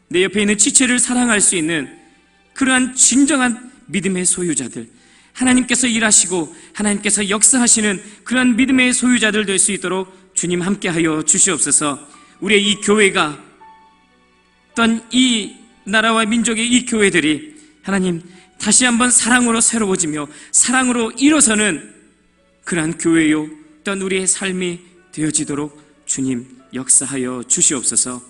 내 옆에 있는 지체를 사랑할 수 있는 그러한 진정한 믿음의 소유자들, 하나님께서 일하시고 하나님께서 역사하시는 그러한 믿음의 소유자들 될 수 있도록 주님 함께하여 주시옵소서. 우리의 이 교회가 또한 이 나라와 민족의 이 교회들이 하나님 다시 한번 사랑으로 새로워지며 사랑으로 일어서는 그러한 교회요 또한 우리의 삶이 되어지도록 주님 역사하여 주시옵소서.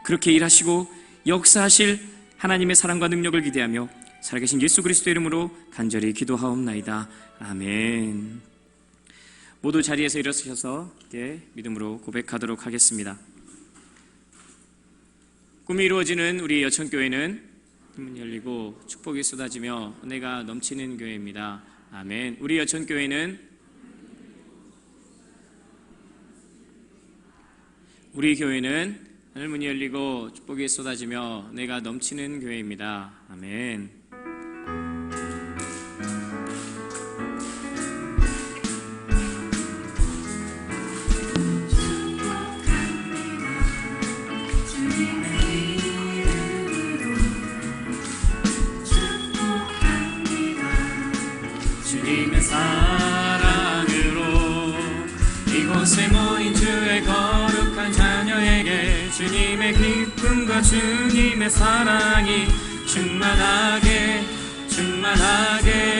그렇게 일하시고 역사하실 하나님의 사랑과 능력을 기대하며 살아계신 예수 그리스도 이름으로 간절히 기도하옵나이다. 아멘. 모두 자리에서 일어서셔서 믿음으로 고백하도록 하겠습니다. 꿈이 이루어지는 우리 여천교회는 문이 열리고 축복이 쏟아지며 은혜가 넘치는 교회입니다. 아멘. 우리 여천교회는 우리 교회는 하늘문이 열리고 축복이 쏟아지며 은혜가 넘치는 교회입니다. 아멘. 주님의 사랑으로 이곳에 모인 주의 거룩한 자녀에게 주님의 기쁨과 주님의 사랑이 충만하게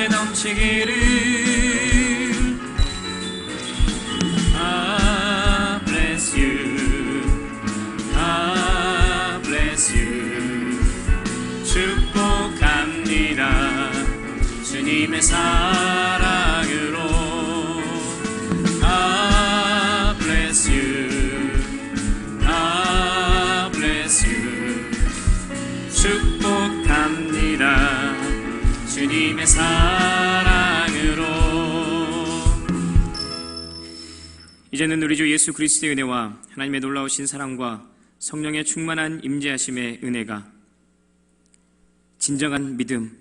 넘치기를. I bless you, I bless you. 축복합니다 주님의 사랑으로. I bless you, I bless you. 축복합니다 주님의 사랑으로. 이제는 우리 주 예수 그리스도의 은혜와 하나님의 놀라우신 사랑과 성령의 충만한 임재하심의 은혜가 진정한 믿음,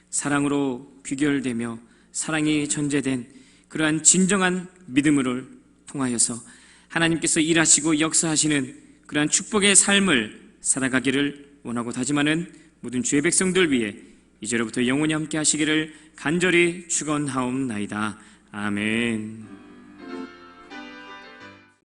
사랑으로 귀결되며 사랑이 전제된 그러한 진정한 믿음을 통하여서 하나님께서 일하시고 역사하시는 그러한 축복의 삶을 살아가기를 원하고 다짐하는 모든 주의 백성들 위해 이제로부터 영원히 함께 하시기를 간절히 축원하옵나이다. 아멘.